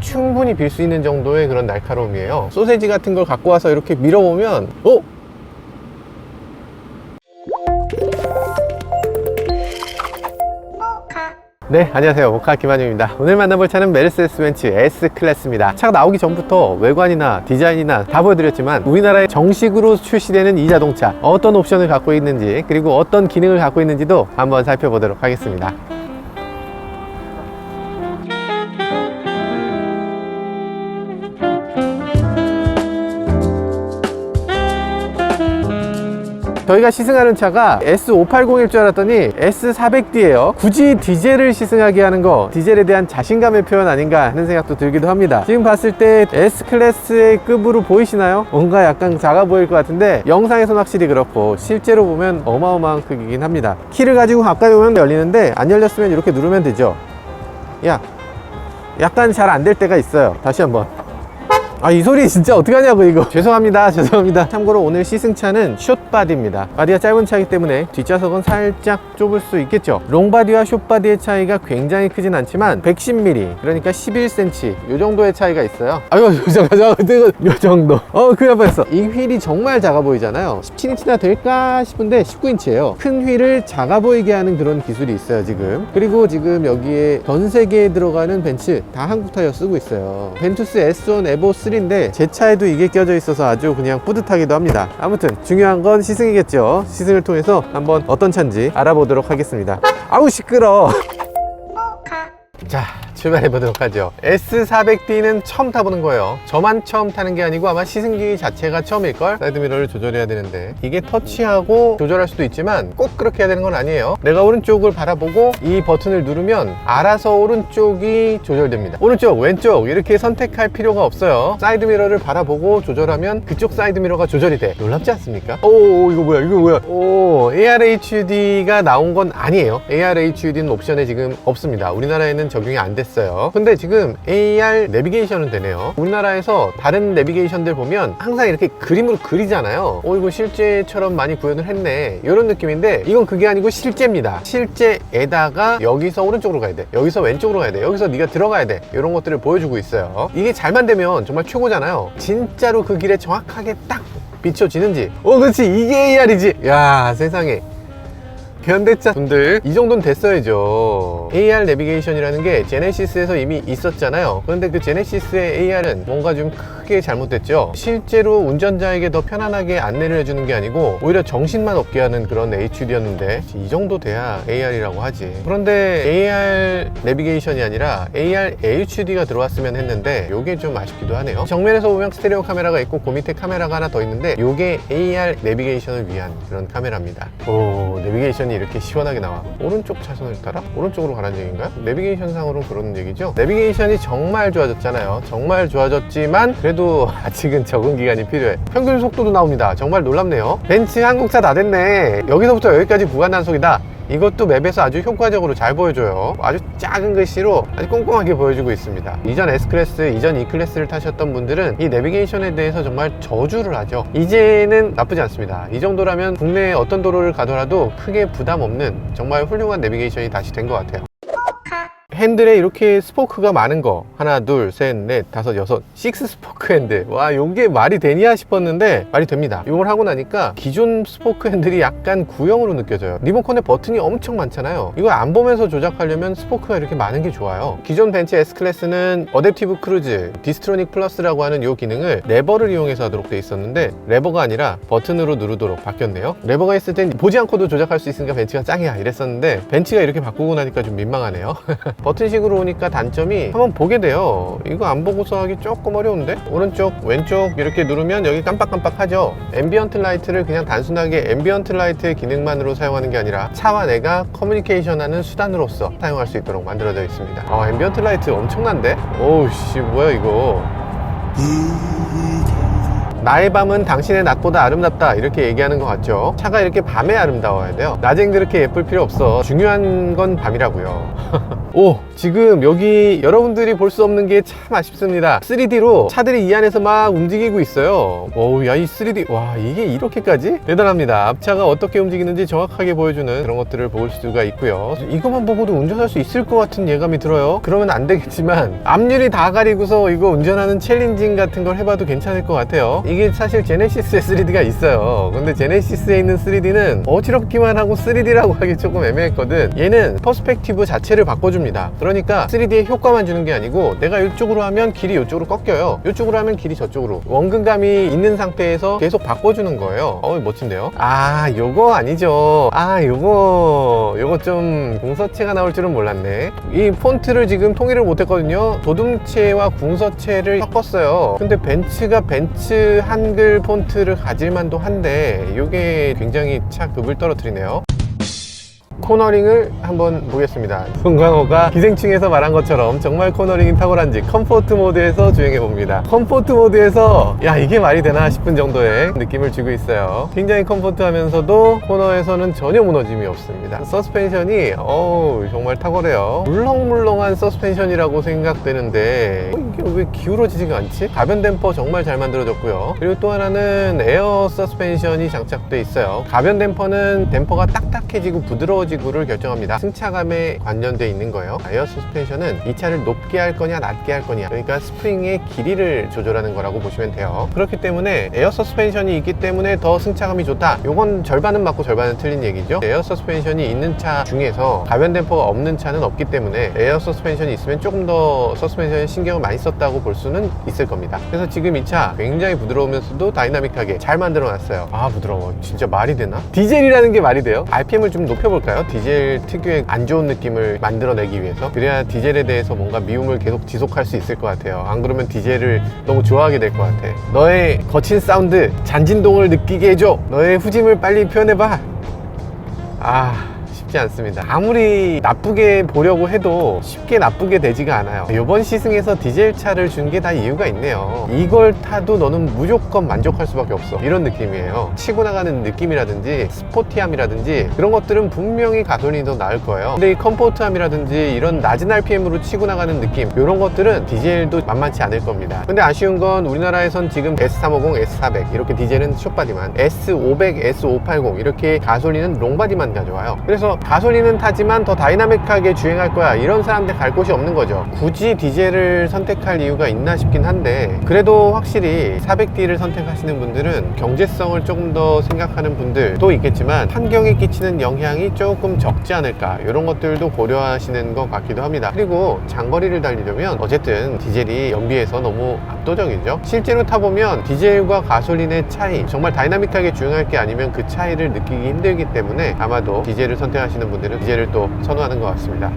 충분히 빌 수 있는 정도의 그런 날카로움이에요. 소세지 같은 걸 갖고 와서 이렇게 밀어보면 네, 안녕하세요. 모카 김한용입니다. 오늘 만나볼 차는 메르세데스 벤츠 S클래스입니다. 차가 나오기 전부터 외관이나 디자인이나 다 보여드렸지만 우리나라에 정식으로 출시되는 이 자동차 어떤 옵션을 갖고 있는지, 그리고 어떤 기능을 갖고 있는지도 한번 살펴보도록 하겠습니다. 저희가 시승하는 차가 S580일 줄 알았더니 S400D예요. 굳이 디젤을 시승하게 하는 거, 디젤에 대한 자신감의 표현 아닌가 하는 생각도 들기도 합니다. 지금 봤을 때 S클래스의 급으로 보이시나요? 뭔가 약간 작아 보일 것 같은데 영상에서는 확실히 그렇고 실제로 보면 어마어마한 크기긴 합니다. 키를 가지고 가까이 오면 열리는데 안 열렸으면 이렇게 누르면 되죠. 약간 잘 안 될 때가 있어요. 다시 한번. 이 소리 진짜 어떡하냐고 이거. 죄송합니다. 참고로 오늘 시승차는 숏바디입니다. 바디가 짧은 차이기 때문에 뒷좌석은 살짝 좁을 수 있겠죠. 롱바디와 숏바디의 차이가 굉장히 크진 않지만 110mm, 그러니까 11cm 요 정도의 차이가 있어요. 잠깐 요 정도. 큰일 날 뻔했어. 이 휠이 정말 작아 보이잖아요. 17인치나 될까 싶은데 19인치예요 큰 휠을 작아 보이게 하는 그런 기술이 있어요 지금. 그리고 지금 여기에 전 세계에 들어가는 벤츠 다 한국 타이어 쓰고 있어요. 벤투스 S1 에보 3인데 제 차에도 이게 껴져 있어서 아주 그냥 뿌듯하기도 합니다. 아무튼 중요한 건 시승이겠죠. 시승을 통해서 한번 어떤 차인지 알아보도록 하겠습니다. 아우 시끄러. 자, 출발해 보도록 하죠. S400D는 처음 타보는 거예요. 저만 처음 타는 게 아니고 아마 시승기 자체가 처음일걸. 사이드미러를 조절해야 되는데 이게 터치하고 조절할 수도 있지만 꼭 그렇게 해야 되는 건 아니에요. 내가 오른쪽을 바라보고 이 버튼을 누르면 알아서 오른쪽이 조절됩니다. 오른쪽, 왼쪽 이렇게 선택할 필요가 없어요. 사이드미러를 바라보고 조절하면 그쪽 사이드미러가 조절이 돼. 놀랍지 않습니까? 이거 뭐야. ARHUD가 나온 건 아니에요. ARHUD는 옵션에 지금 없습니다. 우리나라에는 적용이 안 됐어요. 근데 지금 AR 내비게이션은 되네요. 우리나라에서 다른 내비게이션들 보면 항상 이렇게 그림으로 그리잖아요. 이거 실제처럼 많이 구현을 했네, 이런 느낌인데 이건 그게 아니고 실제입니다. 실제에다가 여기서 오른쪽으로 가야 돼, 여기서 왼쪽으로 가야 돼, 여기서 네가 들어가야 돼, 이런 것들을 보여주고 있어요. 이게 잘만 되면 정말 최고잖아요. 진짜로 그 길에 정확하게 딱 비춰지는지. 그렇지, 이게 AR이지. 야, 세상에. 현대차 분들 이 정도는 됐어야죠. AR 내비게이션이라는 게 제네시스에서 이미 있었잖아요. 그런데 그 제네시스의 AR은 뭔가 좀 크게 잘못됐죠. 실제로 운전자에게 더 편안하게 안내를 해주는 게 아니고 오히려 정신만 없게 하는 그런 HUD였는데 이 정도 돼야 AR이라고 하지. 그런데 AR 내비게이션이 아니라 AR HUD가 들어왔으면 했는데 요게 좀 아쉽기도 하네요. 정면에서 보면 스테레오 카메라가 있고 그 밑에 카메라가 하나 더 있는데 요게 AR 내비게이션을 위한 그런 카메라입니다. 내비게이션이 이렇게 시원하게 나와. 오른쪽 차선을 따라 오른쪽으로 가라는 얘기인가요? 내비게이션 상으로는 그런 얘기죠. 내비게이션이 정말 좋아졌잖아요. 정말 좋아졌지만 그래도 아직은 적응 기간이 필요해. 평균 속도도 나옵니다. 정말 놀랍네요. 벤츠 한국차 다 됐네. 여기서부터 여기까지 구간 단속이다. 이것도 맵에서 아주 효과적으로 잘 보여줘요. 아주 작은 글씨로 아주 꼼꼼하게 보여주고 있습니다. 이전 S클래스, 이전 E클래스를 타셨던 분들은 이 내비게이션에 대해서 정말 저주를 하죠. 이제는 나쁘지 않습니다. 이 정도라면 국내 어떤 도로를 가더라도 크게 부담 없는 정말 훌륭한 내비게이션이 다시 된 것 같아요. 핸들에 이렇게 스포크가 많은 거, 하나, 둘, 셋, 넷, 다섯, 여섯, 식스 스포크 핸들. 와, 요게 말이 되냐 싶었는데 말이 됩니다. 이걸 하고 나니까 기존 스포크 핸들이 약간 구형으로 느껴져요. 리모컨에 버튼이 엄청 많잖아요. 이걸 안 보면서 조작하려면 스포크가 이렇게 많은 게 좋아요. 기존 벤츠 S클래스는 어댑티브 크루즈, 디스트로닉 플러스라고 하는 이 기능을 레버를 이용해서 하도록 돼 있었는데 레버가 아니라 버튼으로 누르도록 바뀌었네요. 레버가 있을 땐 보지 않고도 조작할 수 있으니까 벤츠가 짱이야 이랬었는데 벤츠가 이렇게 바꾸고 나니까 좀 민망하네요. 버튼식으로 오니까 단점이 한번 보게 돼요. 이거 안 보고서 하기 조금 어려운데? 오른쪽, 왼쪽 이렇게 누르면 여기 깜빡깜빡 하죠. 앰비언트 라이트를 그냥 단순하게 앰비언트 라이트의 기능만으로 사용하는 게 아니라 차와 내가 커뮤니케이션하는 수단으로서 사용할 수 있도록 만들어져 있습니다. 앰비언트 라이트 엄청난데? 오우씨, 뭐야 이거. 나의 밤은 당신의 낮보다 아름답다 이렇게 얘기하는 것 같죠. 차가 이렇게 밤에 아름다워야 돼요. 낮엔 그렇게 예쁠 필요 없어. 중요한 건 밤이라고요. 오, 지금 여기 여러분들이 볼 수 없는 게 참 아쉽습니다. 3D로 차들이 이 안에서 막 움직이고 있어요. 오우, 야, 이 3D, 와, 이게 이렇게까지? 대단합니다. 앞차가 어떻게 움직이는지 정확하게 보여주는 그런 것들을 볼 수가 있고요. 이것만 보고도 운전할 수 있을 것 같은 예감이 들어요. 그러면 안 되겠지만 앞유리 다 가리고서 이거 운전하는 챌린징 같은 걸 해봐도 괜찮을 것 같아요. 이게 사실 제네시스에 3D가 있어요. 근데 제네시스에 있는 3D는 어지럽기만 하고 3D라고 하기 조금 애매했거든. 얘는 퍼스펙티브 자체를 바꿔줍니다. 그러니까 3D에 효과만 주는 게 아니고 내가 이쪽으로 하면 길이 이쪽으로 꺾여요. 이쪽으로 하면 길이 저쪽으로. 원근감이 있는 상태에서 계속 바꿔주는 거예요. 멋진데요? 아, 요거 아니죠. 아, 요거 좀 궁서체가 나올 줄은 몰랐네. 이 폰트를 지금 통일을 못했거든요. 도둠체와 궁서체를 섞었어요. 근데 벤츠가 벤츠 한글 폰트를 가질만도 한데 이게 굉장히 차급을 떨어뜨리네요. 코너링을 한번 보겠습니다. 송강호가 기생충에서 말한 것처럼 정말 코너링이 탁월한지 컴포트 모드에서 주행해 봅니다. 컴포트 모드에서 야, 이게 말이 되나 싶은 정도의 느낌을 주고 있어요. 굉장히 컴포트하면서도 코너에서는 전혀 무너짐이 없습니다. 서스펜션이 정말 탁월해요. 물렁물렁한 서스펜션이라고 생각되는데 이게 왜 기울어지지가 않지? 가변 댐퍼 정말 잘 만들어졌고요. 그리고 또 하나는 에어 서스펜션이 장착돼 있어요. 가변 댐퍼는 댐퍼가 딱딱해지고 부드러워지고를 결정합니다. 승차감에 관련돼 있는 거예요. 에어 서스펜션은 이 차를 높게 할 거냐 낮게 할 거냐, 그러니까 스프링의 길이를 조절하는 거라고 보시면 돼요. 그렇기 때문에 에어 서스펜션이 있기 때문에 더 승차감이 좋다, 요건 절반은 맞고 절반은 틀린 얘기죠. 에어 서스펜션이 있는 차 중에서 가변 댐퍼가 없는 차는 없기 때문에 에어 서스펜션이 있으면 조금 더 서스펜션에 신경을 많이 썼다고 볼 수는 있을 겁니다. 그래서 지금 이 차 굉장히 부드러우면서도 다이나믹하게 잘 만들어 놨어요. 아, 부드러워. 진짜 말이 되나? 디젤이라는 게 말이 돼요? RPM을 좀 높여볼까요? 디젤 특유의 안 좋은 느낌을 만들어내기 위해서. 그래야 디젤에 대해서 뭔가 미움을 계속 지속할 수 있을 것 같아요. 안 그러면 디젤을 너무 좋아하게 될 것 같아. 너의 거친 사운드, 잔진동을 느끼게 해줘. 너의 후짐을 빨리 표현해봐. 쉽지 않습니다. 아무리 나쁘게 보려고 해도 쉽게 나쁘게 되지가 않아요. 이번 시승에서 디젤 차를 준 게 다 이유가 있네요. 이걸 타도 너는 무조건 만족할 수밖에 없어, 이런 느낌이에요. 치고 나가는 느낌이라든지 스포티함이라든지 그런 것들은 분명히 가솔린이 더 나을 거예요. 근데 이 컴포트함이라든지 이런 낮은 RPM으로 치고 나가는 느낌, 이런 것들은 디젤도 만만치 않을 겁니다. 근데 아쉬운 건 우리나라에선 지금 S350, S400 이렇게 디젤은 숏바디만, S500, S580 이렇게 가솔린은 롱바디만 가져와요. 그래서 가솔린은 타지만 더 다이나믹하게 주행할 거야, 이런 사람들 갈 곳이 없는 거죠. 굳이 디젤을 선택할 이유가 있나 싶긴 한데, 그래도 확실히 400D를 선택하시는 분들은 경제성을 조금 더 생각하는 분들도 있겠지만 환경에 끼치는 영향이 조금 적지 않을까, 이런 것들도 고려하시는 것 같기도 합니다. 그리고 장거리를 달리려면 어쨌든 디젤이 연비에서 너무 압도적이죠. 실제로 타보면 디젤과 가솔린의 차이, 정말 다이나믹하게 주행할 게 아니면 그 차이를 느끼기 힘들기 때문에 아마도 디젤을 선택하시는 분들은 디젤을 또 선호하는 것 같습니다.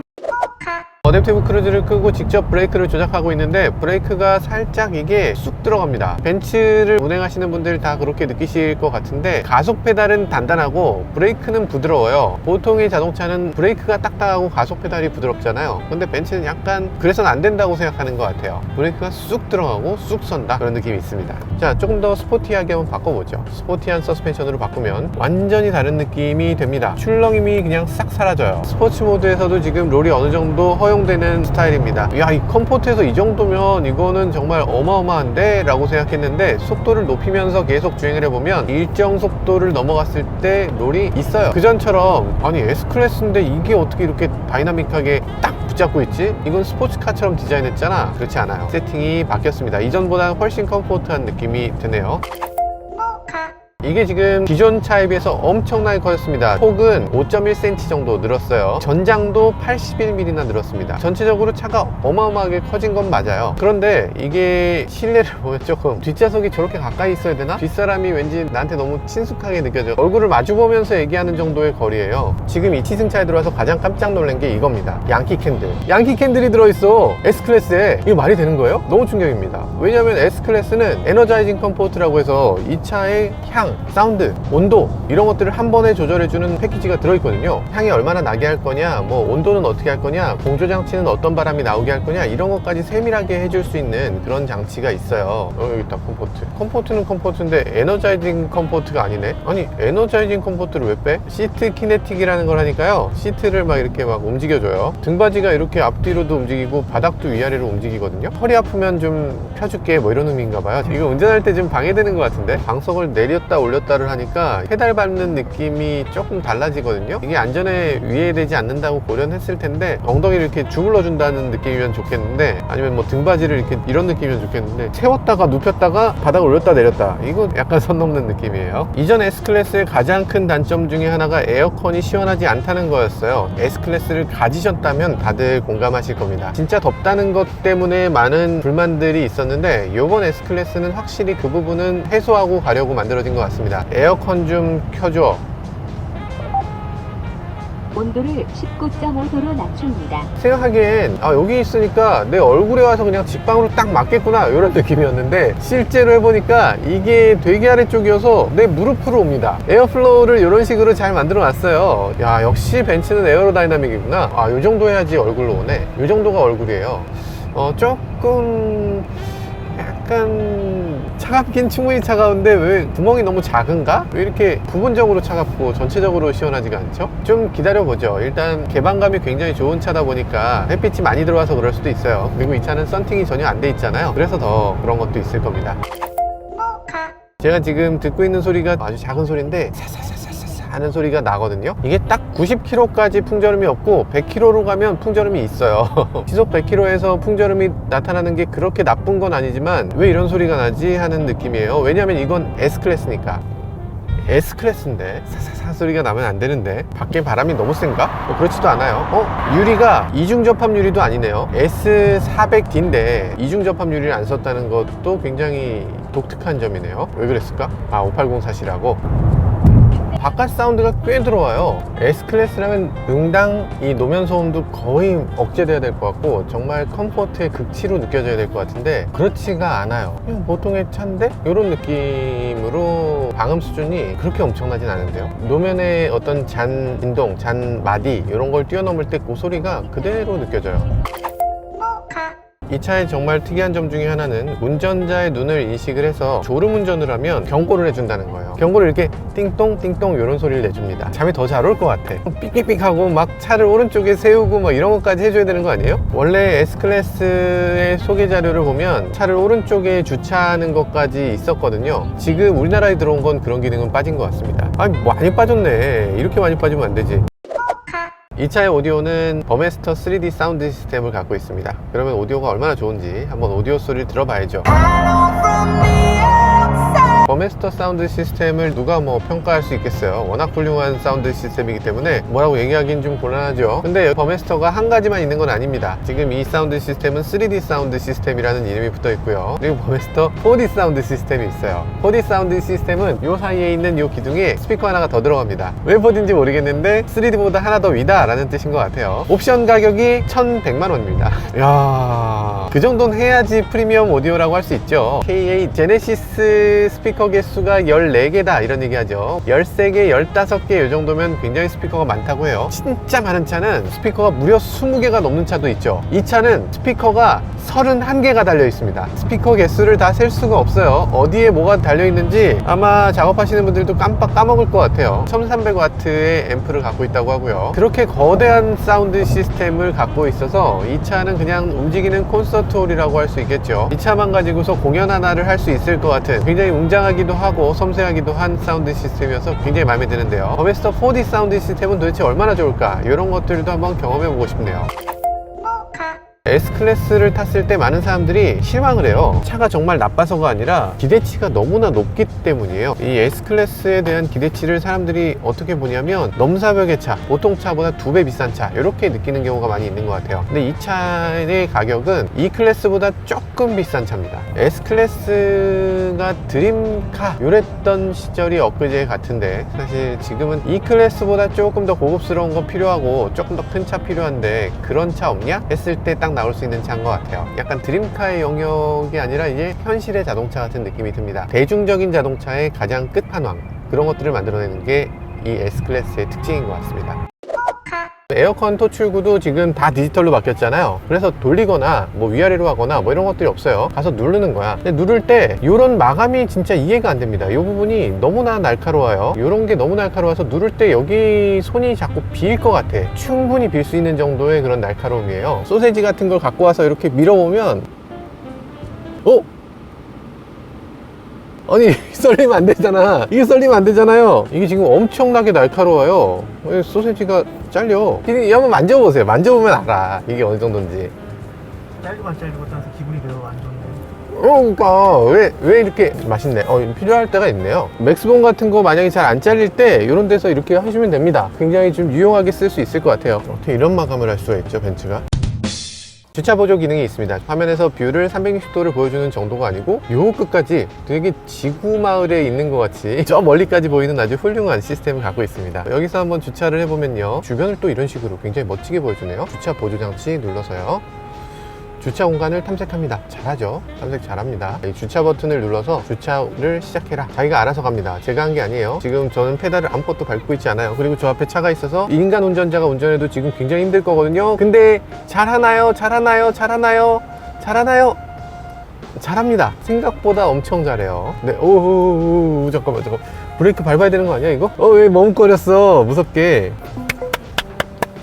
어댑티브 크루즈를 끄고 직접 브레이크를 조작하고 있는데 브레이크가 살짝 이게 쑥 들어갑니다. 벤츠를 운행하시는 분들 다 그렇게 느끼실 것 같은데 가속 페달은 단단하고 브레이크는 부드러워요. 보통의 자동차는 브레이크가 딱딱하고 가속 페달이 부드럽잖아요. 근데 벤츠는 약간 그래서는 안 된다고 생각하는 것 같아요. 브레이크가 쑥 들어가고 쑥 선다, 그런 느낌이 있습니다. 자, 조금 더 스포티하게 한번 바꿔보죠. 스포티한 서스펜션으로 바꾸면 완전히 다른 느낌이 됩니다. 출렁임이 그냥 싹 사라져요. 스포츠 모드에서도 지금 롤이 어느 정도 허용되는 스타일입니다. 야, 이 컴포트에서 이 정도면 이거는 정말 어마어마한데? 라고 생각했는데 속도를 높이면서 계속 주행을 해보면 일정 속도를 넘어갔을 때 롤이 있어요. 그전처럼 아니 S클래스인데 이게 어떻게 이렇게 다이나믹하게 딱 붙잡고 있지? 이건 스포츠카처럼 디자인했잖아. 그렇지 않아요. 세팅이 바뀌었습니다. 이전보다는 훨씬 컴포트한 느낌이 드네요. 이게 지금 기존 차에 비해서 엄청나게 커졌습니다. 폭은 5.1cm 정도 늘었어요. 전장도 81mm나 늘었습니다. 전체적으로 차가 어마어마하게 커진 건 맞아요. 그런데 이게 실내를 보면 조금 뒷좌석이 저렇게 가까이 있어야 되나? 뒷사람이 왠지 나한테 너무 친숙하게 느껴져. 얼굴을 마주보면서 얘기하는 정도의 거리예요. 지금 이 치승차에 들어와서 가장 깜짝 놀란 게 이겁니다. 양키 캔들. 양키 캔들이 들어있어, S클래스에. 이거 말이 되는 거예요? 너무 충격입니다. 왜냐면 S클래스는 에너자이징 컴포트라고 해서 이 차의 향, 향, 사운드, 온도 이런 것들을 한 번에 조절해주는 패키지가 들어있거든요. 향이 얼마나 나게 할 거냐, 뭐 온도는 어떻게 할 거냐, 공조장치는 어떤 바람이 나오게 할 거냐, 이런 것까지 세밀하게 해줄 수 있는 그런 장치가 있어요. 여기 있다. 컴포트는 컴포트인데 에너자이징 컴포트가 아니네. 아니, 에너자이징 컴포트를 왜 빼? 시트 키네틱이라는 걸 하니까요, 시트를 막 이렇게 막 움직여줘요. 등받이가 이렇게 앞뒤로도 움직이고 바닥도 위아래로 움직이거든요. 허리 아프면 좀 펴줄게, 뭐 이런 의미인가 봐요. 이거 운전할 때 좀 방해되는 것 같은데, 방석을 내렸다 올렸다를 하니까 페달 밟는 느낌이 조금 달라지거든요. 이게 안전에 위해되지 않는다고 고려했을 텐데, 엉덩이를 이렇게 주물러 준다는 느낌이면 좋겠는데, 아니면 뭐 등받이를 이렇게 이런 느낌이면 좋겠는데, 세웠다가 눕혔다가 바닥을 올렸다 내렸다, 이거 약간 선 넘는 느낌이에요. 이전 S클래스의 가장 큰 단점 중에 하나가 에어컨이 시원하지 않다는 거였어요. S클래스를 가지셨다면 다들 공감하실 겁니다. 진짜 덥다는 것 때문에 많은 불만들이 있었는데, 요번 S클래스는 확실히 그 부분은 해소하고 가려고 만들어진 것 같습니다. 에어컨 좀 켜줘. 온도를 19.5도로 낮춥니다. 생각하기엔 여기 있으니까 내 얼굴에 와서 그냥 직방으로 딱 맞겠구나, 이런 느낌이었는데, 실제로 해보니까 이게 되게 아래쪽이어서 내 무릎으로 옵니다. 에어플로우를 이런 식으로 잘 만들어 놨어요. 야, 역시 벤츠는 에어로다이나믹이구나. 이 정도 해야지 얼굴로 오네. 이 정도가 얼굴이에요. 조금 약간 차갑긴 충분히 차가운데 왜 구멍이 너무 작은가? 왜 이렇게 부분적으로 차갑고 전체적으로 시원하지가 않죠? 좀 기다려보죠. 일단 개방감이 굉장히 좋은 차다 보니까 햇빛이 많이 들어와서 그럴 수도 있어요. 그리고 이 차는 썬팅이 전혀 안 돼 있잖아요. 그래서 더 그런 것도 있을 겁니다. 제가 지금 듣고 있는 소리가 아주 작은 소리인데 사사사사사 하는 소리가 나거든요. 이게 딱 90km까지 풍절음이 없고 100km로 가면 풍절음이 있어요. 시속 100km에서 풍절음이 나타나는 게 그렇게 나쁜 건 아니지만 왜 이런 소리가 나지 하는 느낌이에요. 왜냐면 이건 S클래스니까. S클래스인데 사사사 소리가 나면 안 되는데, 밖에 바람이 너무 센가? 그렇지도 않아요. 유리가 이중접합 유리도 아니네요. S400D인데 이중접합 유리를 안 썼다는 것도 굉장히 독특한 점이네요. 왜 그랬을까? 580샷이라고. 바깥 사운드가 꽤 들어와요. S클래스라면 응당 이 노면 소음도 거의 억제돼야 될 것 같고, 정말 컴포트의 극치로 느껴져야 될 것 같은데 그렇지가 않아요. 그냥 보통의 차인데 이런 느낌으로 방음 수준이 그렇게 엄청나진 않은데요. 노면의 어떤 잔 진동, 잔 마디 이런 걸 뛰어넘을 때 그 소리가 그대로 느껴져요. 이 차의 정말 특이한 점 중에 하나는 운전자의 눈을 인식을 해서 졸음 운전을 하면 경고를 해준다는 거예요. 경고를 이렇게 띵똥 띵똥 이런 소리를 내줍니다. 잠이 더 잘 올 것 같아. 삑삑삑하고 막 차를 오른쪽에 세우고 막 이런 것까지 해줘야 되는 거 아니에요? 원래 S클래스의 소개 자료를 보면 차를 오른쪽에 주차하는 것까지 있었거든요. 지금 우리나라에 들어온 건 그런 기능은 빠진 것 같습니다. 많이 빠졌네. 이렇게 많이 빠지면 안 되지. 이 차의 오디오는 버메스터 3D 사운드 시스템을 갖고 있습니다. 그러면 오디오가 얼마나 좋은지 한번 오디오 소리를 들어봐야죠. 버메스터 사운드 시스템을 누가 뭐 평가할 수 있겠어요. 워낙 훌륭한 사운드 시스템이기 때문에 뭐라고 얘기하기는 좀 곤란하죠. 근데 버메스터가 한 가지만 있는 건 아닙니다. 지금 이 사운드 시스템은 3D 사운드 시스템이라는 이름이 붙어 있고요. 그리고 버메스터 4D 사운드 시스템이 있어요. 4D 사운드 시스템은 요 사이에 있는 요 기둥에 스피커 하나가 더 들어갑니다. 왜 4D인지 모르겠는데 3D보다 하나 더 위다 라는 뜻인 것 같아요. 옵션 가격이 1,100만 원입니다. 이야, 그 정도는 해야지 프리미엄 오디오라고 할 수 있죠. KA 제네시스 스피커 개수가 14개다 이런 얘기하죠. 13개, 15개 이 정도면 굉장히 스피커가 많다고 해요. 진짜 많은 차는 스피커가 무려 20개가 넘는 차도 있죠. 이 차는 스피커가 31개가 달려 있습니다. 스피커 개수를 다 셀 수가 없어요. 어디에 뭐가 달려 있는지 아마 작업하시는 분들도 깜빡 까먹을 것 같아요. 1300W의 앰프를 갖고 있다고 하고요. 그렇게 거대한 사운드 시스템을 갖고 있어서 이 차는 그냥 움직이는 콘서트홀이라고 할 수 있겠죠. 이 차만 가지고서 공연 하나를 할 수 있을 것 같은 굉장히 웅장하기도 하고 섬세하기도 한 사운드 시스템이어서 굉장히 마음에 드는데요. 버메스터 4D 사운드 시스템은 도대체 얼마나 좋을까? 이런 것들도 한번 경험해보고 싶네요. S클래스를 탔을 때 많은 사람들이 실망을 해요. 차가 정말 나빠서가 아니라 기대치가 너무나 높기 때문이에요. 이 S클래스에 대한 기대치를 사람들이 어떻게 보냐면 넘사벽의 차, 보통 차보다 2배 비싼 차 이렇게 느끼는 경우가 많이 있는 것 같아요. 근데 이 차의 가격은 E클래스보다 조금 비싼 차입니다. S클래스가 드림카 요랬던 시절이 엊그제 같은데, 사실 지금은 E클래스보다 조금 더 고급스러운 거 필요하고 조금 더 큰 차 필요한데 그런 차 없냐? 했을 때 딱 나올 수 있는 차인 것 같아요. 약간 드림카의 영역이 아니라 이제 현실의 자동차 같은 느낌이 듭니다. 대중적인 자동차의 가장 끝판왕, 그런 것들을 만들어내는 게 이 S클래스의 특징인 것 같습니다. 에어컨 토출구도 지금 다 디지털로 바뀌었잖아요. 그래서 돌리거나 뭐 위아래로 하거나 뭐 이런 것들이 없어요. 가서 누르는 거야. 근데 누를 때 이런 마감이 진짜 이해가 안 됩니다. 이 부분이 너무나 날카로워요. 이런 게 너무 날카로워서 누를 때 여기 손이 자꾸 빌 것 같아. 충분히 빌 수 있는 정도의 그런 날카로움이에요. 소세지 같은 걸 갖고 와서 이렇게 밀어보면 아니 썰리면 안 되잖아. 이게 썰리면 안 되잖아요. 이게 지금 엄청나게 날카로워요. 소세지가 잘려. 이 한번 만져보세요. 만져보면 알아, 이게 어느 정도인지. 짧고 안 짧고 따라서 기분이 별로 안 좋네. 그러니까 왜 이렇게 맛있네. 필요할 때가 있네요. 맥스본 같은 거 만약에 잘 안 잘릴 때 이런 데서 이렇게 하시면 됩니다. 굉장히 좀 유용하게 쓸 수 있을 것 같아요. 어떻게 이런 마감을 할 수가 있죠, 벤츠가? 주차 보조 기능이 있습니다. 화면에서 뷰를 360도를 보여주는 정도가 아니고 요 끝까지 되게 지구 마을에 있는 것 같이 저 멀리까지 보이는 아주 훌륭한 시스템을 갖고 있습니다. 여기서 한번 주차를 해보면요, 주변을 또 이런 식으로 굉장히 멋지게 보여주네요. 주차 보조 장치 눌러서요, 주차 공간을 탐색합니다. 잘하죠? 탐색 잘합니다. 이 주차 버튼을 눌러서 주차를 시작해라. 자기가 알아서 갑니다. 제가 한 게 아니에요. 지금 저는 페달을 아무것도 밟고 있지 않아요. 그리고 저 앞에 차가 있어서 인간 운전자가 운전해도 지금 굉장히 힘들 거거든요. 근데 잘하나요? 잘하나요? 잘하나요? 잘하나요? 잘합니다. 생각보다 엄청 잘해요. 네, 오, 잠깐만. 브레이크 밟아야 되는 거 아니야, 이거? 왜 멈거렸어? 무섭게.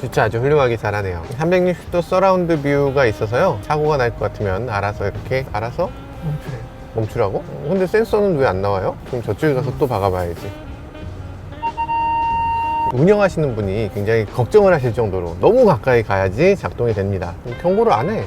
주차 아주 훌륭하게 잘하네요. 360도 서라운드 뷰가 있어서요, 사고가 날 것 같으면 알아서 멈추라고? 근데 센서는 왜 안 나와요? 그럼 저쪽에 가서 또 박아봐야지. 운영하시는 분이 굉장히 걱정을 하실 정도로 너무 가까이 가야지 작동이 됩니다. 경고를 안 해.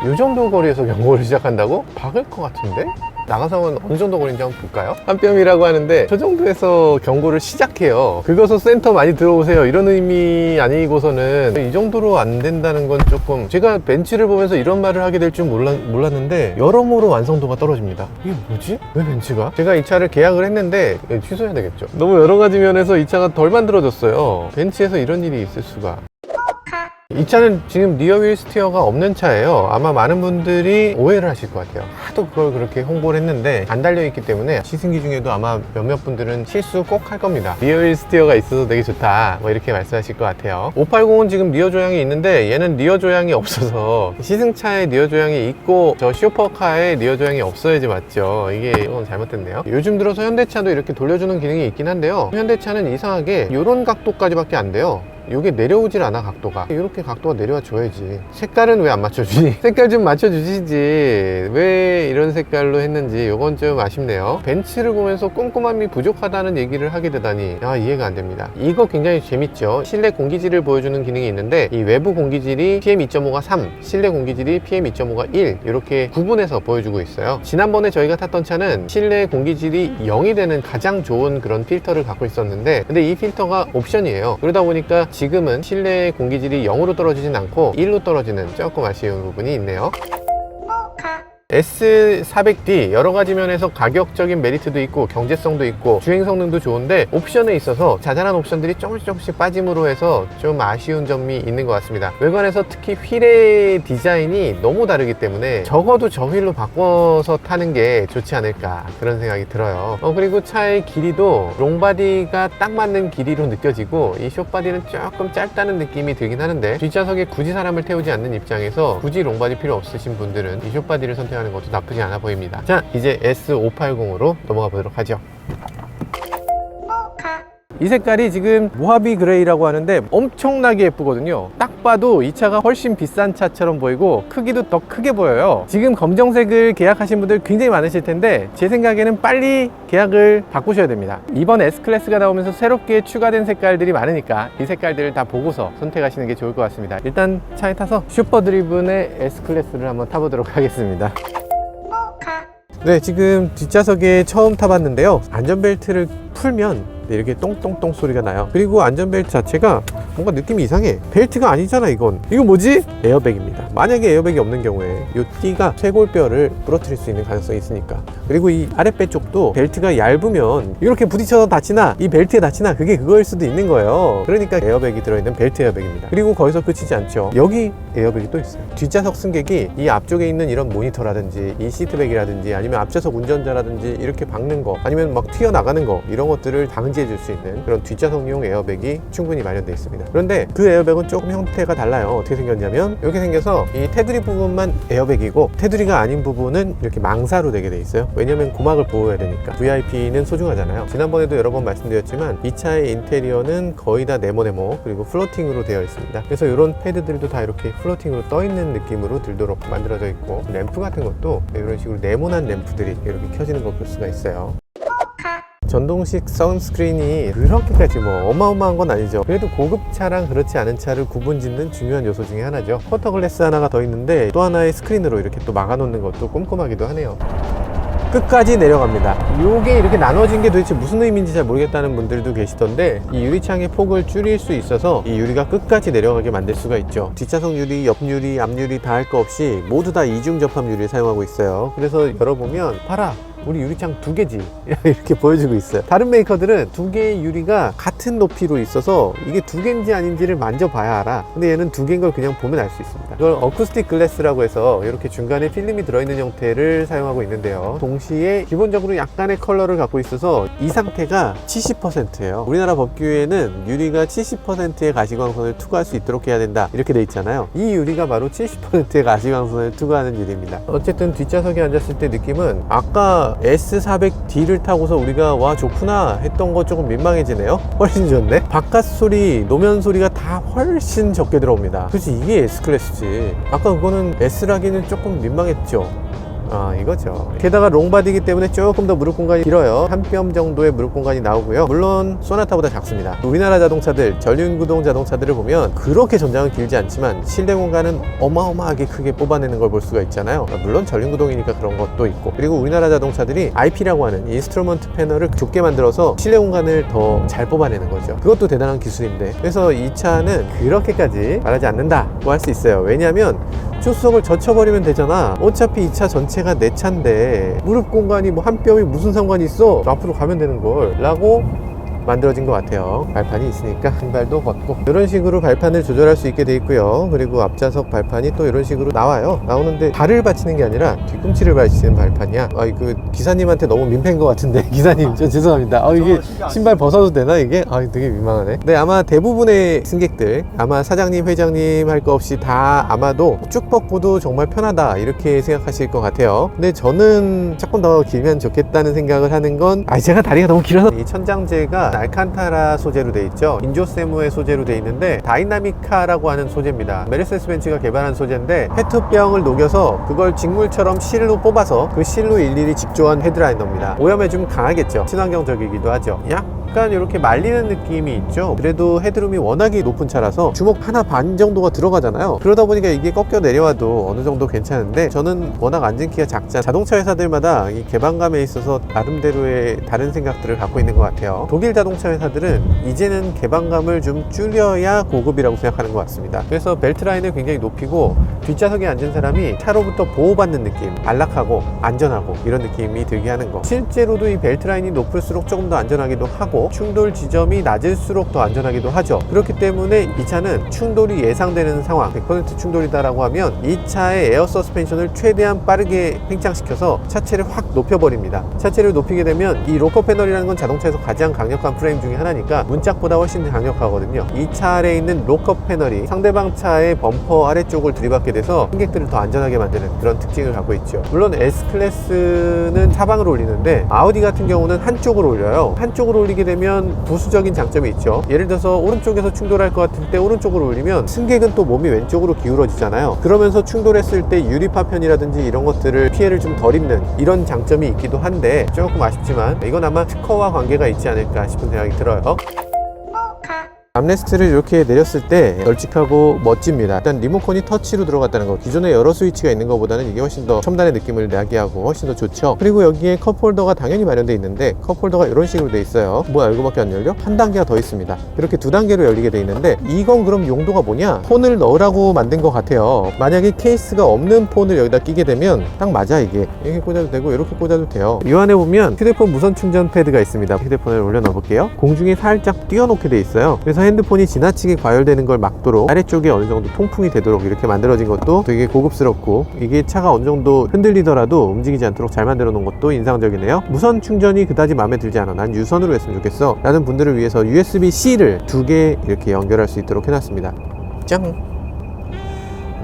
이 정도 거리에서 경고를 시작한다고? 박을 것 같은데? 나가서는 어느 정도 거리인지 한번 볼까요? 한 뼘이라고 하는데 저 정도에서 경고를 시작해요. 긁어서 센터 많이 들어오세요, 이런 의미 아니고서는 이 정도로 안 된다는 건 조금, 제가 벤츠를 보면서 이런 말을 하게 될 줄 몰랐는데 여러모로 완성도가 떨어집니다. 이게 뭐지? 왜 벤츠가? 제가 이 차를 계약을 했는데 취소해야 되겠죠. 너무 여러 가지 면에서 이 차가 덜 만들어졌어요. 벤츠에서 이런 일이 있을 수가. 이 차는 지금 리어휠 스티어가 없는 차예요. 아마 많은 분들이 오해를 하실 것 같아요. 하도 그걸 그렇게 홍보를 했는데 안 달려있기 때문에 시승기 중에도 아마 몇몇 분들은 실수 꼭 할 겁니다. 리어휠 스티어가 있어서 되게 좋다, 뭐 이렇게 말씀하실 것 같아요. 580은 지금 리어 조향이 있는데 얘는 리어 조향이 없어서, 시승차에 리어 조향이 있고 저 슈퍼카에 리어 조향이 없어야지 맞죠. 이건 잘못됐네요. 요즘 들어서 현대차도 이렇게 돌려주는 기능이 있긴 한데요, 현대차는 이상하게 이런 각도까지밖에 안 돼요. 이게 내려오질 않아, 각도가. 이렇게 각도가 내려와 줘야지. 색깔은 왜 안 맞춰주니? 색깔 좀 맞춰주시지. 왜 이런 색깔로 했는지 이건 좀 아쉽네요. 벤츠를 보면서 꼼꼼함이 부족하다는 얘기를 하게 되다니 이해가 안 됩니다. 이거 굉장히 재밌죠. 실내 공기질을 보여주는 기능이 있는데 이 외부 공기질이 PM2.5가 3, 실내 공기질이 PM2.5가 1 이렇게 구분해서 보여주고 있어요. 지난번에 저희가 탔던 차는 실내 공기질이 0이 되는 가장 좋은 그런 필터를 갖고 있었는데, 근데 이 필터가 옵션이에요. 그러다 보니까 지금은 실내 공기질이 0으로 떨어지진 않고 1로 떨어지는 조금 아쉬운 부분이 있네요. S400D 여러가지 면에서 가격적인 메리트도 있고 경제성도 있고 주행 성능도 좋은데 옵션에 있어서 자잘한 옵션들이 조금씩 빠짐으로 해서 좀 아쉬운 점이 있는 것 같습니다. 외관에서 특히 휠의 디자인이 너무 다르기 때문에 적어도 저 휠로 바꿔서 타는 게 좋지 않을까, 그런 생각이 들어요. 그리고 차의 길이도 롱바디가 딱 맞는 길이로 느껴지고 이 숏바디는 조금 짧다는 느낌이 들긴 하는데, 뒷좌석에 굳이 사람을 태우지 않는 입장에서 굳이 롱바디 필요 없으신 분들은 이 숏바디를 선택하는 것도 나쁘지 않아 보입니다. 자, 이제 S580으로 넘어가 보도록 하죠. 이 색깔이 지금 모하비 그레이라고 하는데 엄청나게 예쁘거든요. 딱 봐도 이 차가 훨씬 비싼 차처럼 보이고 크기도 더 크게 보여요. 지금 검정색을 계약하신 분들 굉장히 많으실 텐데 제 생각에는 빨리 계약을 바꾸셔야 됩니다. 이번 S클래스가 나오면서 새롭게 추가된 색깔들이 많으니까 이 색깔들을 다 보고서 선택하시는 게 좋을 것 같습니다. 일단 차에 타서 슈퍼드리븐의 S클래스를 한번 타보도록 하겠습니다. 네, 지금 뒷좌석에 처음 타봤는데요, 안전벨트를 풀면 네, 이렇게 똥똥똥 소리가 나요. 그리고 안전벨트 자체가 뭔가 느낌이 이상해. 벨트가 아니잖아 이건. 이건 뭐지? 에어백입니다. 만약에 에어백이 없는 경우에 이 띠가 쇄골뼈를 부러뜨릴 수 있는 가능성이 있으니까. 그리고 이 아랫배 쪽도 벨트가 얇으면 이렇게 부딪혀서 다치나 이 벨트에 다치나 그게 그거일 수도 있는 거예요. 그러니까 에어백이 들어있는 벨트 에어백입니다. 그리고 거기서 끝이지 않죠. 여기 에어백이 또 있어요. 뒷좌석 승객이 이 앞쪽에 있는 이런 모니터라든지 이 시트백이라든지 아니면 앞좌석 운전자라든지 이렇게 박는 거 아니면 막 튀어나가는 거 이런 것들을 방지해 줄 수 있는 그런 뒷좌석용 에어백이 충분히 마련되어 있습니다. 그런데 그 에어백은 조금 형태가 달라요. 어떻게 생겼냐면 이렇게 생겨서 이 테두리 부분만 에어백이고 테두리가 아닌 부분은 이렇게 망사로 되게 돼 있어요. 왜냐면 고막을 보호해야 되니까. VIP는 소중하잖아요. 지난번에도 여러 번 말씀드렸지만 이 차의 인테리어는 거의 다 네모네모 그리고 플로팅으로 되어 있습니다. 그래서 이런 패드들도 다 이렇게 플로팅으로 떠 있는 느낌으로 들도록 만들어져 있고 램프 같은 것도 이런 식으로 네모난 램프들이 이렇게 켜지는 걸 볼 수가 있어요. 전동식 선스크린이 그렇게까지 뭐 어마어마한 건 아니죠. 그래도 고급 차랑 그렇지 않은 차를 구분짓는 중요한 요소 중에 하나죠. 쿼터 글래스 하나가 더 있는데 또 하나의 스크린으로 이렇게 또 막아놓는 것도 꼼꼼하기도 하네요. 끝까지 내려갑니다. 요게 이렇게 나눠진 게 도대체 무슨 의미인지 잘 모르겠다는 분들도 계시던데 이 유리창의 폭을 줄일 수 있어서 이 유리가 끝까지 내려가게 만들 수가 있죠. 뒷좌석 유리, 옆 유리, 앞 유리 다 할 거 없이 모두 다 이중 접합 유리를 사용하고 있어요. 그래서 열어보면 봐라 우리 유리창 두 개지 이렇게 보여주고 있어요. 다른 메이커들은 두 개의 유리가 같은 높이로 있어서 이게 두 개인지 아닌지를 만져봐야 알아. 근데 얘는 두 개인 걸 그냥 보면 알 수 있습니다. 이걸 어쿠스틱 글래스라고 해서 이렇게 중간에 필름이 들어있는 형태를 사용하고 있는데요. 동시에 기본적으로 약간의 컬러를 갖고 있어서 이 상태가 70%예요. 우리나라 법규에는 유리가 70%의 가시광선을 투과할 수 있도록 해야 된다 이렇게 돼 있잖아요. 이 유리가 바로 70%의 가시광선을 투과하는 유리입니다. 어쨌든 뒷좌석에 앉았을 때 느낌은 아까 S400D를 타고서 우리가 와 좋구나 했던 거 조금 민망해지네요. 훨씬 좋네. 바깥 소리, 노면 소리가 다 훨씬 적게 들어옵니다. 그렇지 이게 S클래스지. 아까 그거는 S라기는 조금 민망했죠. 이거죠. 게다가 롱바디이기 때문에 조금 더 무릎 공간이 길어요. 한 뼘 정도의 무릎 공간이 나오고요. 물론 소나타보다 작습니다. 우리나라 자동차들, 전륜구동 자동차들을 보면 그렇게 전장은 길지 않지만 실내 공간은 어마어마하게 크게 뽑아내는 걸 볼 수가 있잖아요. 물론 전륜구동이니까 그런 것도 있고 그리고 우리나라 자동차들이 IP라고 하는 인스트루먼트 패널을 좁게 만들어서 실내 공간을 더 잘 뽑아내는 거죠. 그것도 대단한 기술인데 그래서 이 차는 그렇게까지 말하지 않는다고 할 수 있어요. 왜냐하면 조수석을 젖혀버리면 되잖아. 어차피 이 차 전체가 내 차인데 무릎 공간이 뭐 한 뼘이 무슨 상관이 있어? 앞으로 가면 되는 걸 라고 만들어진 것 같아요. 발판이 있으니까 신발도 걷고 이런 식으로 발판을 조절할 수 있게 돼 있고요. 그리고 앞좌석 발판이 또 이런 식으로 나오는데 발을 받치는 게 아니라 뒤꿈치를 받치는 발판이야. 그 기사님한테 너무 민폐인 것 같은데 기사님 저 죄송합니다. 이게 신발 벗어도 되나 이게? 되게 민망하네. 네, 아마 대부분의 승객들 아마 사장님 회장님 할 거 없이 다 아마도 쭉 뻗고도 정말 편하다 이렇게 생각하실 것 같아요. 근데 저는 조금 더 길면 좋겠다는 생각을 하는 건 제가 다리가 너무 길어서 이 천장재가 알칸타라 소재로 되어 있죠. 인조세무의 소재로 되어 있는데 다이나미카라고 하는 소재입니다. 메르세데스 벤츠가 개발한 소재인데 페트병을 녹여서 그걸 직물처럼 실로 뽑아서 그 실로 일일이 직조한 헤드라이너입니다. 오염에 좀 강하겠죠. 친환경적이기도 하죠. 약간 이렇게 말리는 느낌이 있죠. 그래도 헤드룸이 워낙에 높은 차라서 주먹 하나 반 정도가 들어가잖아요. 그러다 보니까 이게 꺾여 내려와도 어느 정도 괜찮은데 저는 워낙 앉은 키가 작자 자동차 회사들마다 이 개방감에 있어서 나름대로의 다른 생각들을 갖고 있는 것 같아요. 독일 자동차 회사들은 이제는 개방감을 좀 줄여야 고급이라고 생각하는 것 같습니다. 그래서 벨트 라인을 굉장히 높이고 뒷좌석에 앉은 사람이 차로부터 보호받는 느낌, 안락하고 안전하고 이런 느낌이 들게 하는 거. 실제로도 이 벨트 라인이 높을수록 조금 더 안전하기도 하고 충돌 지점이 낮을수록 더 안전하기도 하죠. 그렇기 때문에 이 차는 충돌이 예상되는 상황 100% 충돌이다라고 하면 이 차의 에어 서스펜션을 최대한 빠르게 팽창시켜서 차체를 확 높여버립니다. 차체를 높이게 되면 이 로커 패널이라는 건 자동차에서 가장 강력한 프레임 중에 하나니까 문짝보다 훨씬 강력하거든요. 이 차 아래에 있는 로커 패널이 상대방 차의 범퍼 아래쪽을 들이받게 돼서 승객들을 더 안전하게 만드는 그런 특징을 갖고 있죠. 물론 S클래스는 사방으로 올리는데 아우디 같은 경우는 한쪽으로 올려요. 한쪽으로 올리게 되면 부수적인 장점이 있죠. 예를 들어서 오른쪽에서 충돌할 것 같을 때 오른쪽으로 올리면 승객은 또 몸이 왼쪽으로 기울어지잖아요. 그러면서 충돌했을 때 유리 파편이라든지 이런 것들을 피해를 좀 덜 입는 이런 장점이 있기도 한데 조금 아쉽지만 이건 아마 특허와 관계가 있지 않을까 싶은 생각이 들어요. 암레스트를 이렇게 내렸을 때 널찍하고 멋집니다. 일단 리모컨이 터치로 들어갔다는 거, 기존에 여러 스위치가 있는 것보다는 이게 훨씬 더 첨단의 느낌을 나게 하고 훨씬 더 좋죠. 그리고 여기에 컵홀더가 당연히 마련되어 있는데 컵홀더가 이런 식으로 되어 있어요. 뭐야, 이거밖에 안 열려? 한 단계가 더 있습니다. 이렇게 두 단계로 열리게 되어 있는데, 이건 그럼 용도가 뭐냐? 폰을 넣으라고 만든 것 같아요. 만약에 케이스가 없는 폰을 여기다 끼게 되면 딱 맞아. 이게 이렇게 꽂아도 되고 이렇게 꽂아도 돼요. 이 안에 보면 휴대폰 무선 충전 패드가 있습니다. 휴대폰을 올려놔 볼게요. 공중에 살짝 띄워놓게 돼 있어요. 그래서 핸드폰이 지나치게 과열되는 걸 막도록 아래쪽에 어느 정도 통풍이 되도록 이렇게 만들어진 것도 되게 고급스럽고, 이게 차가 어느 정도 흔들리더라도 움직이지 않도록 잘 만들어 놓은 것도 인상적이네요. 무선 충전이 그다지 마음에 들지 않아. 난 유선으로 했으면 좋겠어 라는 분들을 위해서 USB-C를 2개 이렇게 연결할 수 있도록 해놨습니다. 짱!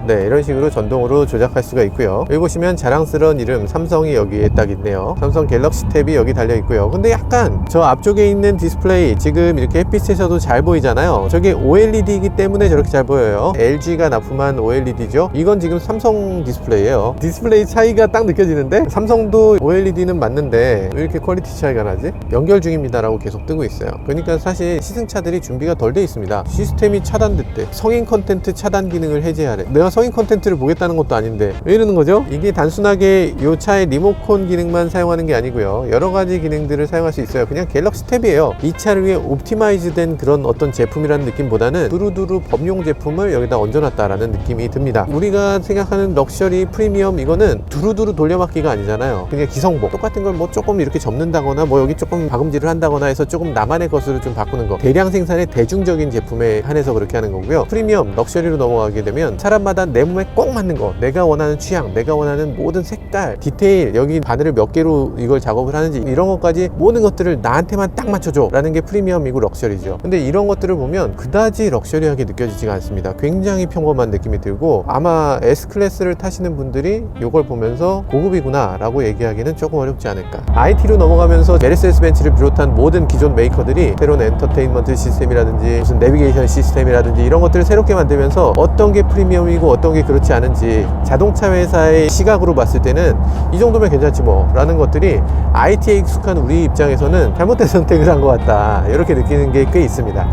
네, 이런 식으로 전동으로 조작할 수가 있고요. 여기 보시면 자랑스러운 이름 삼성이 여기에 딱 있네요. 삼성 갤럭시 탭이 여기 달려 있고요. 근데 약간 저 앞쪽에 있는 디스플레이, 지금 이렇게 햇빛에서도 잘 보이잖아요. 저게 OLED이기 때문에 저렇게 잘 보여요. LG가 납품한 OLED죠. 이건 지금 삼성 디스플레이예요. 디스플레이 차이가 딱 느껴지는데, 삼성도 OLED는 맞는데 왜 이렇게 퀄리티 차이가 나지? 연결 중입니다 라고 계속 뜨고 있어요. 그러니까 사실 시승차들이 준비가 덜 돼 있습니다. 시스템이 차단됐대. 성인 컨텐트 차단 기능을 해제하래. 내가 성인 컨텐츠를 보겠다는 것도 아닌데 왜 이러는 거죠? 이게 단순하게 이 차의 리모컨 기능만 사용하는 게 아니고요, 여러 가지 기능들을 사용할 수 있어요. 그냥 갤럭시 탭이에요. 이 차를 위해 옵티마이즈 된 그런 어떤 제품이라는 느낌보다는 두루두루 범용 제품을 여기다 얹어놨다라는 느낌이 듭니다. 우리가 생각하는 럭셔리, 프리미엄, 이거는 두루두루 돌려막기가 아니잖아요. 그냥 기성복 똑같은 걸 뭐 조금 이렇게 접는다거나 뭐 여기 조금 박음질을 한다거나 해서 조금 나만의 것으로 좀 바꾸는 거, 대량 생산의 대중적인 제품에 한해서 그렇게 하는 거고요. 프리미엄, 럭셔리로 넘어가게 되면 사람마다 내 몸에 꼭 맞는 거, 내가 원하는 취향, 내가 원하는 모든 색깔, 디테일, 여기 바늘을 몇 개로 이걸 작업을 하는지 이런 것까지 모든 것들을 나한테만 딱 맞춰줘 라는 게 프리미엄이고 럭셔리죠. 근데 이런 것들을 보면 그다지 럭셔리하게 느껴지지가 않습니다. 굉장히 평범한 느낌이 들고, 아마 S클래스를 타시는 분들이 이걸 보면서 고급이구나 라고 얘기하기는 조금 어렵지 않을까. IT로 넘어가면서 메르세데스 벤츠를 비롯한 모든 기존 메이커들이 새로운 엔터테인먼트 시스템이라든지 무슨 내비게이션 시스템이라든지 이런 것들을 새롭게 만들면서 어떤 게 프리미엄이고 어떤 게 그렇지 않은지 자동차 회사의 시각으로 봤을 때는 이 정도면 괜찮지 뭐 라는 것들이 IT에 익숙한 우리 입장에서는 잘못된 선택을 한 것 같다, 이렇게 느끼는 게 꽤 있습니다.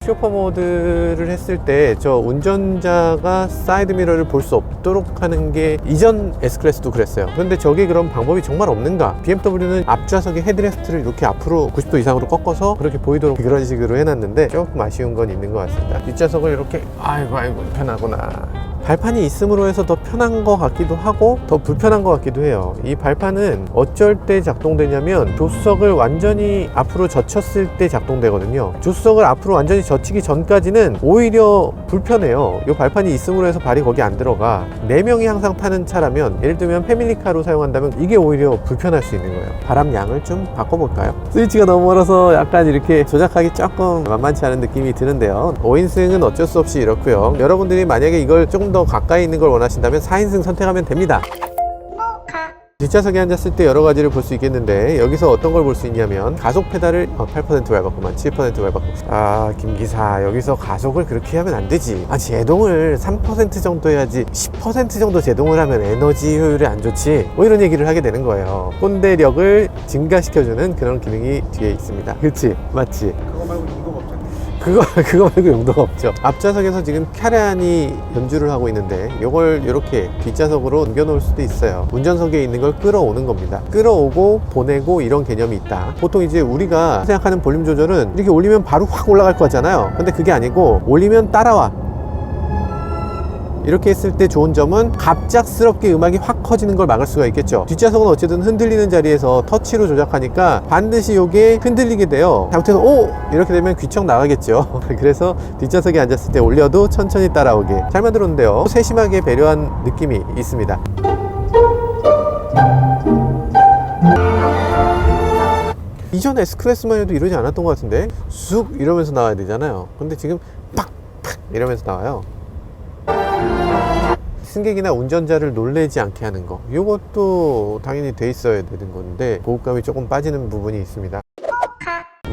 쇼퍼 모드를 했을 때 저 운전자가 사이드 미러를 볼 수 없도록 하는 게 이전 S클래스도 그랬어요. 그런데 저게 그런 방법이 정말 없는가? BMW는 앞좌석의 헤드레스트를 이렇게 앞으로 90도 이상으로 꺾어서 그렇게 보이도록 그런 식으로 해놨는데 조금 아쉬운 건 있는 것 같습니다. 뒷좌석을 이렇게 아이고 편하구나. 발판이 있음으로 해서 더 편한 것 같기도 하고 더 불편한 것 같기도 해요. 이 발판은 어쩔 때 작동되냐면 조수석을 완전히 앞으로 젖혔을 때 작동되거든요. 조수석을 앞으로 완전히 젖히기 전까지는 오히려 불편해요. 이 발판이 있음으로 해서 발이 거기 안 들어가. 4명이 항상 타는 차라면, 예를 들면 패밀리카로 사용한다면 이게 오히려 불편할 수 있는 거예요. 바람 양을 좀 바꿔볼까요? 스위치가 너무 멀어서 약간 이렇게 조작하기 조금 만만치 않은 느낌이 드는데요. 5인승은 어쩔 수 없이 이렇고요. 여러분들이 만약에 이걸 조금 더 가까이 있는 걸 원하신다면 4인승 선택하면 됩니다. 뒷좌석에 앉았을 때 여러 가지를 볼 수 있겠는데, 여기서 어떤 걸 볼 수 있냐면 가속 페달을 8% 밟았구만, 7% 밟았고. 아, 김기사, 여기서 가속을 그렇게 하면 안 되지. 제동을 3% 정도 해야지 10% 정도 제동을 하면 에너지 효율이 안 좋지, 뭐 이런 얘기를 하게 되는 거예요. 꼰대력을 증가시켜주는 그런 기능이 뒤에 있습니다. 그치? 맞지? 그거 말고 이거 없잖아. 그거 말고 용도가 없죠. 앞좌석에서 지금 캐란이 연주를 하고 있는데 이걸 이렇게 뒷좌석으로 옮겨 놓을 수도 있어요. 운전석에 있는 걸 끌어오는 겁니다. 끌어오고 보내고 이런 개념이 있다. 보통 이제 우리가 생각하는 볼륨 조절은 이렇게 올리면 바로 확 올라갈 것 같잖아요. 근데 그게 아니고 올리면 따라와. 이렇게 했을 때 좋은 점은 갑작스럽게 음악이 확 커지는 걸 막을 수가 있겠죠. 뒷좌석은 어쨌든 흔들리는 자리에서 터치로 조작하니까 반드시 이게 흔들리게 돼요. 잘못해서 오! 이렇게 되면 귀청 나가겠죠. 그래서 뒷좌석에 앉았을 때 올려도 천천히 따라오게 잘 만들었는데요. 세심하게 배려한 느낌이 있습니다. 이전 S클래스만 해도 이러지 않았던 것 같은데 쑥 이러면서 나와야 되잖아요. 근데 지금 팍 이러면서 나와요. 승객이나 운전자를 놀래지 않게 하는 거, 이것도 당연히 돼 있어야 되는 건데 고급감이 조금 빠지는 부분이 있습니다.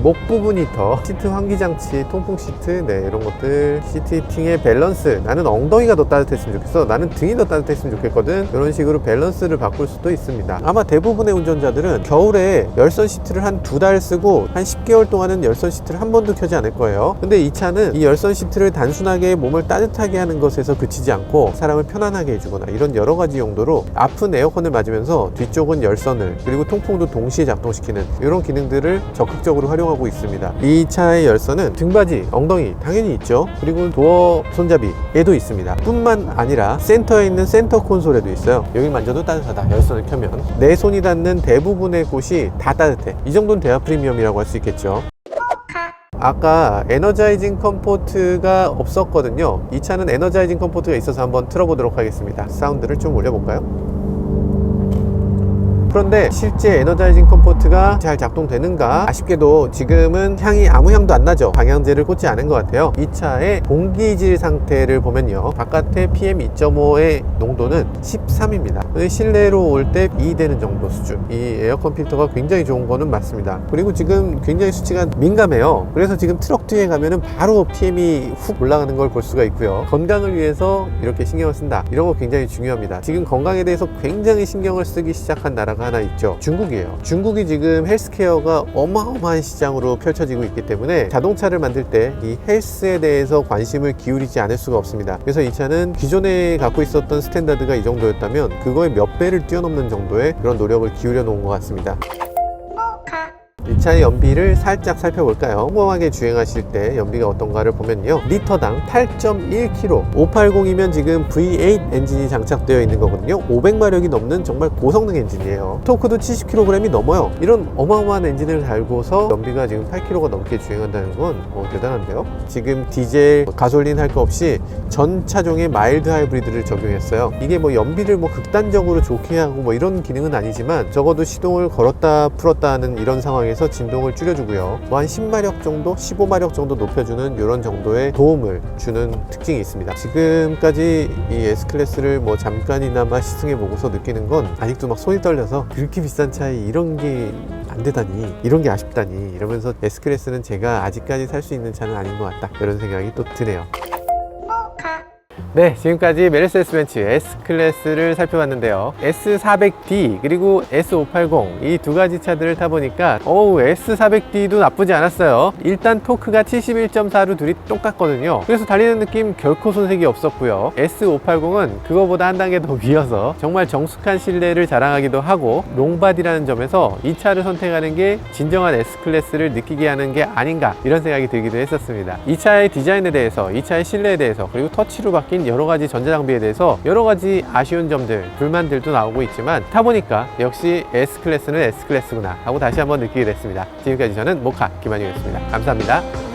목 부분 히터, 시트 환기장치, 통풍 시트, 네, 이런 것들, 시트 히팅의 밸런스. 나는 엉덩이가 더 따뜻했으면 좋겠어, 나는 등이 더 따뜻했으면 좋겠거든. 이런 식으로 밸런스를 바꿀 수도 있습니다. 아마 대부분의 운전자들은 겨울에 열선 시트를 한 2달 쓰고 한 10개월 동안은 열선 시트를 한 번도 켜지 않을 거예요. 근데 이 차는 이 열선 시트를 단순하게 몸을 따뜻하게 하는 것에서 그치지 않고 사람을 편안하게 해주거나 이런 여러 가지 용도로 아픈 에어컨을 맞으면서 뒤쪽은 열선을, 그리고 통풍도 동시에 작동시키는 이런 기능들을 적극적으로 활용하고 있습니다. 이 차의 열선은 등받이, 엉덩이 당연히 있죠. 그리고 도어 손잡이 얘도 있습니다. 뿐만 아니라 센터에 있는 센터 콘솔에도 있어요. 여기 만져도 따뜻하다, 열선을 켜면. 내 손이 닿는 대부분의 곳이 다 따뜻해. 이 정도는 대하 프리미엄이라고 할 수 있겠죠. 아까 에너자이징 컴포트가 없었거든요. 이 차는 에너자이징 컴포트가 있어서 한번 틀어보도록 하겠습니다. 사운드를 좀 올려볼까요? 그런데 실제 에너자이징 컴포트가 잘 작동되는가? 아쉽게도 지금은 향이 아무 향도 안 나죠. 방향제를 꽂지 않은 것 같아요. 이 차의 공기질 상태를 보면요, 바깥에 PM2.5의 농도는 13입니다. 실내로 올 때 2 되는 정도 수준. 이 에어컨 필터가 굉장히 좋은 거는 맞습니다. 그리고 지금 굉장히 수치가 민감해요. 그래서 지금 트럭 뒤에 가면은 바로 PM이 훅 올라가는 걸 볼 수가 있고요. 건강을 위해서 이렇게 신경을 쓴다, 이런 거 굉장히 중요합니다. 지금 건강에 대해서 굉장히 신경을 쓰기 시작한 나라가 하나 있죠. 중국이에요. 중국이 지금 헬스케어가 어마어마한 시장으로 펼쳐지고 있기 때문에 자동차를 만들 때 이 헬스에 대해서 관심을 기울이지 않을 수가 없습니다. 그래서 이 차는 기존에 갖고 있었던 스탠다드가 이 정도였다면 그거의 몇 배를 뛰어넘는 정도의 그런 노력을 기울여 놓은 것 같습니다. 이 차의 연비를 살짝 살펴볼까요? 평범하게 주행하실 때 연비가 어떤가를 보면요, 리터당 8.1km, 580이면 지금 V8 엔진이 장착되어 있는 거거든요. 500마력이 넘는 정말 고성능 엔진이에요. 토크도 70kg이 넘어요. 이런 어마어마한 엔진을 달고서 연비가 지금 8km가 넘게 주행한다는 건 대단한데요. 지금 디젤, 가솔린 할 거 없이 전 차종에 마일드 하이브리드를 적용했어요. 이게 뭐 연비를 뭐 극단적으로 좋게 하고 뭐 이런 기능은 아니지만 적어도 시동을 걸었다 풀었다 하는 이런 상황에서 진동을 줄여주고요, 뭐 한 10마력 정도, 15마력 정도 높여주는 이런 정도의 도움을 주는 특징이 있습니다. 지금까지 이 S클래스를 뭐 잠깐이나마 시승해보고서 느끼는 건 아직도 막 손이 떨려서 그렇게 비싼 차에 이런 게 안 되다니, 이런 게 아쉽다니 이러면서 S클래스는 제가 아직까지 살 수 있는 차는 아닌 것 같다, 이런 생각이 또 드네요. 네, 지금까지 메르세데스-벤츠 S클래스를 살펴봤는데요. S400D 그리고 S580 이 두 가지 차들을 타보니까 S400D도 나쁘지 않았어요. 일단 토크가 71.4로 둘이 똑같거든요. 그래서 달리는 느낌 결코 손색이 없었고요. S580은 그거보다 한 단계 더 위여서 정말 정숙한 실내를 자랑하기도 하고, 롱바디라는 점에서 이 차를 선택하는 게 진정한 S클래스를 느끼게 하는 게 아닌가, 이런 생각이 들기도 했었습니다. 이 차의 디자인에 대해서, 이 차의 실내에 대해서, 그리고 터치로 바뀐 여러 가지 전자장비에 대해서 여러 가지 아쉬운 점들, 불만들도 나오고 있지만 타보니까 역시 S클래스는 S클래스구나 하고 다시 한번 느끼게 됐습니다. 지금까지 저는 모카 김한용이었습니다. 감사합니다.